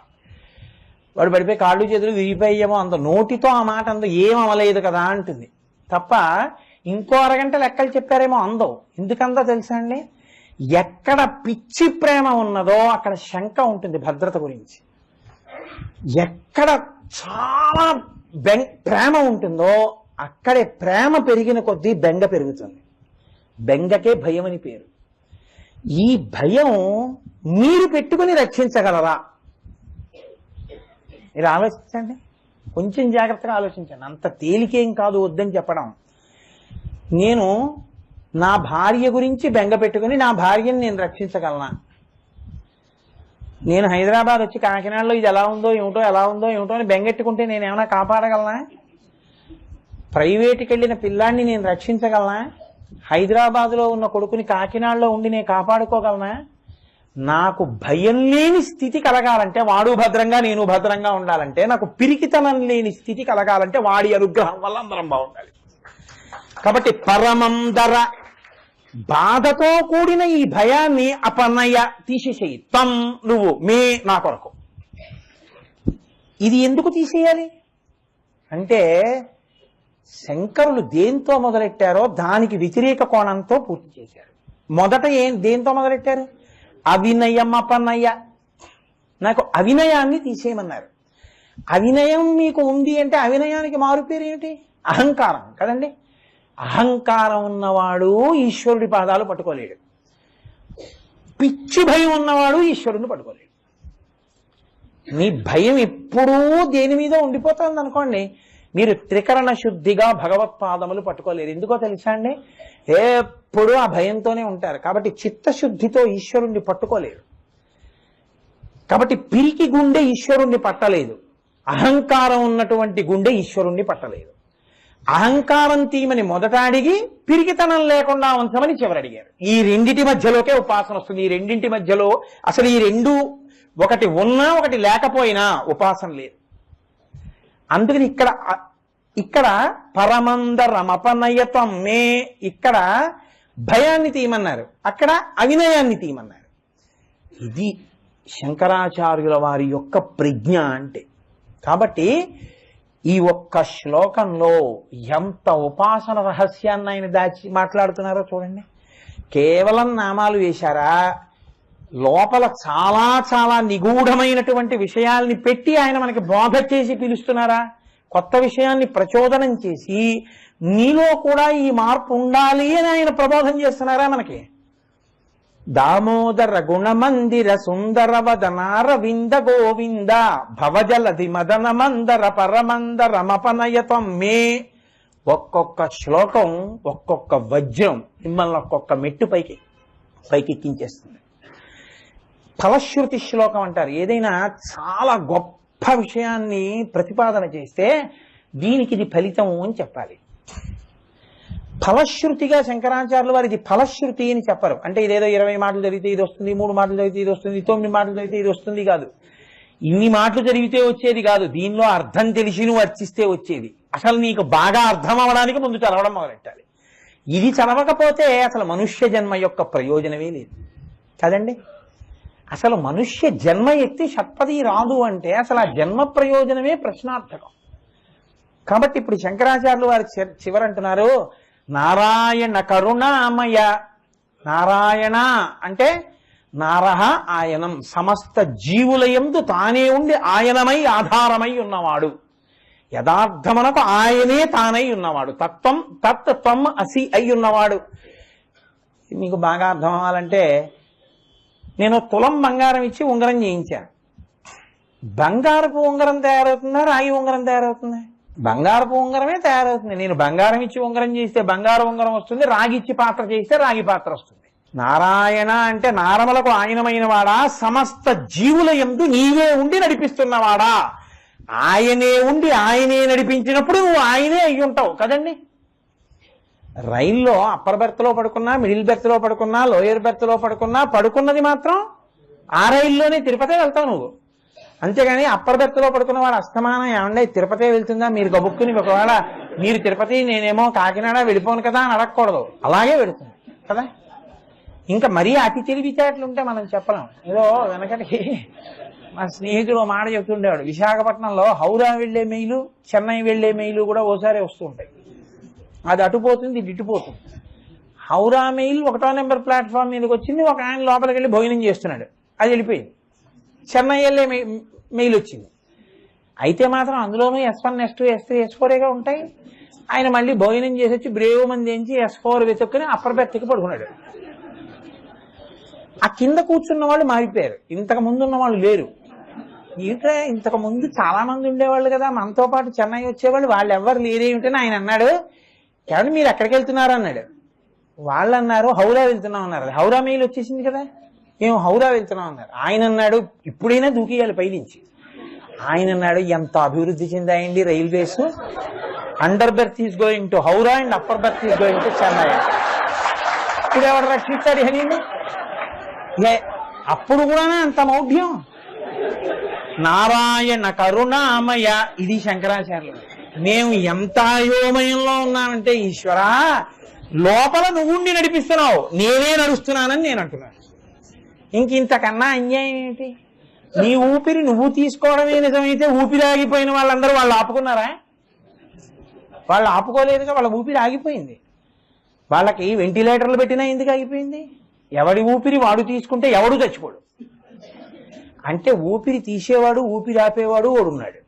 వాడు పడిపోయి కాళ్ళు చేతులు విరిగిపోయేమో అంత నోటితో ఆ మాట అందో, ఏం అవ్వలేదు కదా అంటుంది తప్ప ఇంకో అరగంట లెక్కలు చెప్పారేమో అందో. ఎందుకందో తెలుసా అండి? ఎక్కడ పిచ్చి ప్రేమ ఉన్నదో అక్కడ శంక ఉంటుంది భద్రత గురించి. ఎక్కడ చాలా ప్రేమ ఉంటుందో అక్కడే ప్రేమ పెరిగిన కొద్దీ బెంగ పెరుగుతుంది. బెంగకే భయం అని పేరు. ఈ భయం మీరు పెట్టుకుని రక్షించగలరా? మీరు ఆలోచించండి, కొంచెం జాగ్రత్తగా ఆలోచించండి. అంత తేలికేం కాదు వద్దని చెప్పడం. నేను నా భార్య గురించి బెంగ పెట్టుకుని నా భార్యని నేను రక్షించగలనా? నేను హైదరాబాద్ వచ్చి కాకినాడలో ఇది ఎలా ఉందో ఏమిటో అని బెంగెట్టుకుంటే నేను ఏమైనా కాపాడగలనా? ప్రైవేటుకి వెళ్ళిన పిల్లాన్ని నేను రక్షించగలనా? హైదరాబాద్లో ఉన్న కొడుకుని కాకినాడలో ఉండి నేను కాపాడుకోగలనా? నాకు భయం లేని స్థితి కలగాలంటే, వాడు భద్రంగా నేను భద్రంగా ఉండాలంటే, నాకు పిరికితనం లేని స్థితి కలగాలంటే వాడి అనుగ్రహం వల్ల అందరం బాగుండాలి. కాబట్టి పరమందర, బాధతో కూడిన ఈ భయాన్ని అపనయ తీసేసేయి. తం నువ్వు, మే నా కొరకు. ఇది ఎందుకు తీసేయాలి అంటే, శంకరులు దేంతో మొదలెట్టారో దానికి వ్యతిరేక కోణంతో పూర్తి చేశారు. మొదట దేంతో మొదలెట్టారు? అవినయం అపనయ. నాకు అవినయాన్ని తీసేయమన్నారు. అవినయం మీకు ఉంది అంటే అవినయానికి మారు పేరు ఏమిటి? అహంకారం కదండి. అహంకారం ఉన్నవాడు ఈశ్వరుడి పాదాలు పట్టుకోలేడు. పిచ్చి భయం ఉన్నవాడు ఈశ్వరుడిని పట్టుకోలేడు. మీ భయం ఎప్పుడూ దేని మీద ఉండిపోతుంది అనుకోండి, మీరు త్రికరణ శుద్ధిగా భగవత్పాదములు పట్టుకోలేరు. ఎందుకో తెలుసా అండి? ఎప్పుడూ ఆ భయంతోనే ఉంటారు. కాబట్టి చిత్తశుద్ధితో ఈశ్వరుణ్ణి పట్టుకోలేరు. కాబట్టి పిరికి గుండె ఈశ్వరుణ్ణి పట్టలేదు, అహంకారం ఉన్నటువంటి గుండె ఈశ్వరుణ్ణి పట్టలేదు. అహంకారం తీయమని మొదట అడిగి పిరికితనం లేకుండా ఉంచమని చివరి అడిగారు. ఈ రెండింటి మధ్యలోకే ఉపాసన వస్తుంది. ఈ రెండింటి మధ్యలో అసలు ఈ రెండు ఒకటి ఉన్నా ఒకటి లేకపోయినా ఉపాసన లేదు. అందుకని ఇక్కడ పరమందరమపనయత్వం మే, ఇక్కడ భయాన్ని తీయమన్నారు, అక్కడ అవినయాన్ని తీయమన్నారు. ఇది శంకరాచార్యుల వారి యొక్క ప్రజ్ఞ అంటే. కాబట్టి ఈ ఒక్క శ్లోకంలో ఎంత ఉపాసన రహస్యాన్ని ఆయన దాచి మాట్లాడుతున్నారో చూడండి. కేవలం నామాలు వేశారా? లోపల చాలా చాలా నిగూఢమైనటువంటి విషయాల్ని పెట్టి ఆయన మనకి బోధ చేసి పిలుస్తున్నారా? కొత్త విషయాన్ని ప్రచోదనం చేసి నీలో కూడా ఈ మార్పు ఉండాలి అని ఆయన ప్రబోధం చేస్తున్నారా మనకి? దామోదర గుణమందిర సుందర వదనారవింద గోవింద భవజలధి మదన మందర పరమందర మపనయతం మే. ఒక్కొక్క శ్లోకం ఒక్కొక్క వజ్రం మిమ్మల్ని ఒక్కొక్క మెట్టు పైకెక్కించేస్తుంది. ఫలశ్రుతి శ్లోకం అంటారు. ఏదైనా చాలా గొప్ప విషయాన్ని ప్రతిపాదన చేస్తే దీనికి ఇది ఫలితము అని చెప్పాలి. ఫలశ్రుతిగా శంకరాచార్యులు వారు ఇది ఫలశ్రుతి అని చెప్పరు. అంటే ఇదేదో 20 మాటలు చదివితే ఇది వస్తుంది, 3 మాటలు చదివితే ఇది వస్తుంది, 9 మాటలు చదివితే ఇది వస్తుంది కాదు. ఇన్ని మాటలు చదివితే వచ్చేది కాదు, దీనిలో అర్థం తెలిసి నువ్వు అర్చిస్తే వచ్చేది. అసలు నీకు బాగా అర్థం అవ్వడానికి ముందు చదవడం మొదలెట్టాలి. ఇది చదవకపోతే అసలు మనుష్య జన్మ యొక్క ప్రయోజనమే లేదు కదండి. అసలు మనుష్య జన్మ ఎత్తి షట్పది రాదు అంటే అసలు ఆ జన్మ ప్రయోజనమే ప్రశ్నార్థకం. కాబట్టి ఇప్పుడు శంకరాచార్యులు వారు చివరంటున్నారు, నారాయణ కరుణామయ. నారాయణ అంటే నారహ ఆయనం, సమస్త జీవులయందు తానే ఉండి ఆయనమై ఆధారమై ఉన్నవాడు. యథార్థమునకు ఆయనే తానై ఉన్నవాడు. తత్వం తత్వం అసి అయి ఉన్నవాడు. మీకు బాగా అర్థం అవ్వాలంటే నేను తులం బంగారం ఇచ్చి ఉంగరం చేయించాను. బంగారపు ఉంగరం తయారవుతుందా, రాగి ఉంగరం తయారవుతుందా? బంగారపు ఉంగరమే తయారవుతుంది. నేను బంగారం ఇచ్చి ఉంగరం చేస్తే బంగారు ఉంగరం వస్తుంది, రాగి ఇచ్చి పాత్ర చేస్తే రాగి పాత్ర వస్తుంది. నారాయణ అంటే నారములకు ఆయనమైన వాడా, సమస్త జీవుల యందు నీవే ఉండి నడిపిస్తున్నవాడా. ఆయనే ఉండి ఆయనే నడిపించినప్పుడు నువ్వు ఆయనే అయ్యి ఉంటావు కదండి. రైల్లో అప్పర్ బెర్త్లో పడుకున్నా, మిడిల్ బెర్త్లో పడుకున్నా, లోయర్ బెర్త్లో పడుకున్నా, పడుకున్నది మాత్రం ఆ రైల్లోనే తిరుపతి వెళ్తావు నువ్వు. అంతేగాని అప్పర్ బెర్త్లో పడుకున్న వాడు అస్తమానం ఏమంటే తిరుపతి వెళ్తుందా, మీరు గబుక్కుని ఒకవేళ మీరు తిరుపతి నేనేమో కాకినాడ వెళ్ళిపోను కదా అని అడగకూడదు, అలాగే వెళుతుంది కదా. ఇంకా మరీ అతి తెలివితేటలు ఉంటే మనం చెప్పలేం. ఏదో వెనకటికి మా స్నేహితుడు మాట చెప్తుండేవాడు, విశాఖపట్నంలో హౌరా వెళ్లే మెయిలు, చెన్నై వెళ్లే మెయిలు కూడా ఓసారి వస్తూ ఉంటాయి. అది అటుపోతుంది, ఇది ఇటుపోతుంది. హౌరా మెయిల్ 1వ నెంబర్ ప్లాట్ఫామ్ మీదకి వచ్చింది, ఒక ఆయన లోపలికి వెళ్ళి భోజనం చేస్తున్నాడు, అది వెళ్ళిపోయింది. చెన్నై వెళ్ళే మెయిల్ వచ్చింది. అయితే మాత్రం అందులోనూ S1, S2, S3, S4గా ఉంటాయి. ఆయన మళ్ళీ భోజనం చేసి వచ్చి బ్రేవ్ మంది ఎంచి S4 వెతుక్కుని అప్పర్ బెర్త్కి పడుకున్నాడు. ఆ కింద కూర్చున్న వాళ్ళు మారిపోయారు, ఇంతకు ముందు ఉన్న వాళ్ళు లేరు. ఇంతకు ముందు చాలా మంది ఉండేవాళ్ళు కదా మనతో పాటు చెన్నై వచ్చేవాళ్ళు, వాళ్ళు ఎవరు లేరేమిటని ఆయన అన్నాడు. కాబట్టి మీరు ఎక్కడికి వెళ్తున్నారు అన్నాడు. వాళ్ళు అన్నారు హౌరా వెళ్తున్నాం అన్నారు. హౌరా మెయిల్ వచ్చేసింది కదా, మేము హౌరా వెళ్తున్నాం అన్నారు. ఆయన అన్నాడు ఇప్పుడైనా దూకియాలి పైనుంచి. ఆయన అన్నాడు ఎంత అభివృద్ధి చెందాయండి railways, under berth is going to Howrah and upper berth is going to Chennai. ఇప్పుడు ఎవరు రక్షిస్తాడు హనీని? అప్పుడు కూడా అంత మౌఢ్యం. నారాయణ కరుణామయ, ఇది శంకరాచార్యులు. మేము ఎంత అయోమయంలో ఉన్నామంటే ఈశ్వరా లోపల నువ్వుండి నడిపిస్తున్నావు, నేనే నడుస్తున్నానని నేను అంటున్నాను. ఇంతకన్నా అన్యాయం ఏంటి? నీ ఊపిరి నువ్వు తీసుకోవడమే నిజమైతే ఊపిరి ఆగిపోయిన వాళ్ళందరూ వాళ్ళు ఆపుకున్నారా? వాళ్ళు ఆపుకోలేదుగా, వాళ్ళ ఊపిరి ఆగిపోయింది. వాళ్ళకి వెంటిలేటర్లు పెట్టినా ఎందుకు ఆగిపోయింది? ఎవడి ఊపిరి వాడు తీసుకుంటే ఎవడు చచ్చిపోడు. అంటే ఊపిరి తీసేవాడు ఊపిరి ఆపేవాడు వాడున్నాడు.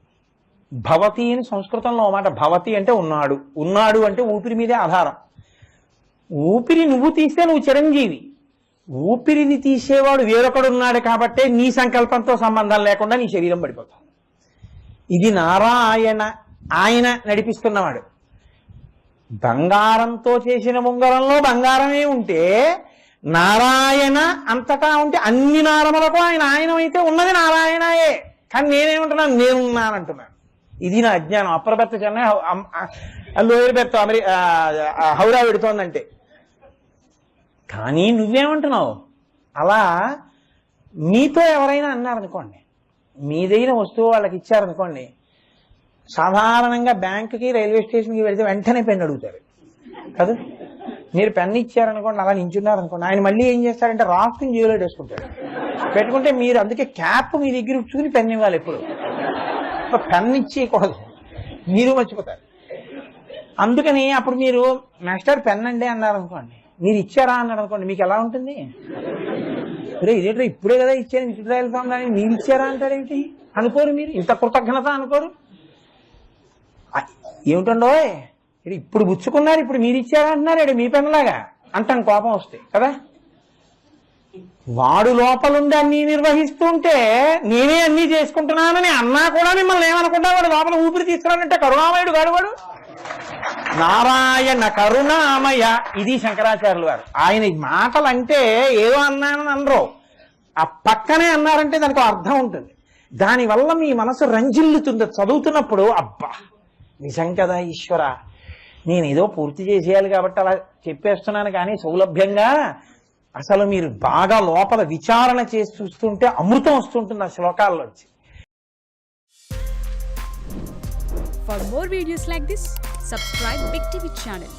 భవతి అని సంస్కృతంలో మాట, భవతి అంటే ఉన్నాడు, ఉన్నాడు అంటే ఊపిరి మీదే ఆధారం. ఊపిరి నువ్వు తీస్తే నువ్వు చిరంజీవి, ఊపిరిని తీసేవాడు వేరొకడు ఉన్నాడు కాబట్టే నీ సంకల్పంతో సంబంధం లేకుండా నీ శరీరం పడిపోతావు. ఇది నారాయణ, ఆయన నడిపిస్తున్నవాడు. బంగారంతో చేసిన ఉంగరంలో బంగారమే ఉంటే నారాయణ అంతటా ఉంటే అన్ని నారములకు ఆయన ఆయనమైతే ఉన్నది నారాయణయే. కానీ నేనేమంటున్నాను, నేనున్నానంటున్నాను. ఇది నా అజ్ఞానం. Upper berth Chennai, lower berth Howrah పెడుతోందంటే. కానీ నువ్వేమంటున్నావు? అలా మీతో ఎవరైనా అన్నారనుకోండి, మీదైన వస్తువు వాళ్ళకి ఇచ్చారనుకోండి, సాధారణంగా బ్యాంకుకి రైల్వే స్టేషన్కి వెళితే వెంటనే పెన్ను అడుగుతారు కదా. మీరు పెన్ను ఇచ్చారనుకోండి, అలా నించున్నారనుకోండి, ఆయన మళ్ళీ ఏం చేస్తారంటే రాసుకుని జేబులో వేసుకుంటాడు. పెట్టుకుంటే మీరు అందుకే క్యాప్ మీ దగ్గర చూని పెన్ను ఇవ్వాలి. ఎప్పుడు పెన్ను ఇచ్చేయకూడదు, మీరు మర్చిపోతారు. అందుకని అప్పుడు మీరు మాస్టర్ పెన్ అండి అన్నారనుకోండి, మీరు ఇచ్చారా అన్నారు అనుకోండి, మీకు ఎలా ఉంటుంది? ఇదేంటో ఇప్పుడే కదా ఇచ్చాను విత్డ్రాయల్ ఫామ్, దాన్ని మీరు ఇచ్చారా అంటారేమిటి అనుకోరు. మీరు ఇంత కృతజ్ఞత అనుకోరు. ఏమిటండో ఇప్పుడు పుచ్చుకున్నారు, ఇప్పుడు మీరు ఇచ్చారా అంటున్నారు, మీ పెన్నులాగా అంటాను కోపం వస్తే కదా. వాడు లోపలుండి అన్ని నిర్వహిస్తుంటే నేనే అన్ని చేసుకుంటున్నానని అన్నా కూడా మిమ్మల్ని ఏమనుకుంటా, వాడు లోపల ఊపిరి తీసుకురానంటే కరుణామయుడు కాడు వాడు. నారాయణ కరుణామయ, ఇది శంకరాచార్యులు వారు. ఆయన ఈ మాటలు అంటే ఏదో అన్నానని అనరు, ఆ పక్కనే అన్నారంటే దానికి అర్థం ఉంటుంది. దానివల్ల మీ మనసు రంజిల్లుతుంది చదువుతున్నప్పుడు. అబ్బా నిజం కదా ఈశ్వర, నేను ఏదో పూర్తి చేసేయాలి కాబట్టి అలా చెప్పేస్తున్నాను, కానీ సౌలభ్యంగా అసలు మీరు బాగా లోపల విచారణ చేసి చూస్తుంటే అమృతం వస్తుంటుంది ఆ శ్లోకాల్లోంచి. For more videos like this, subscribe Big TV channel.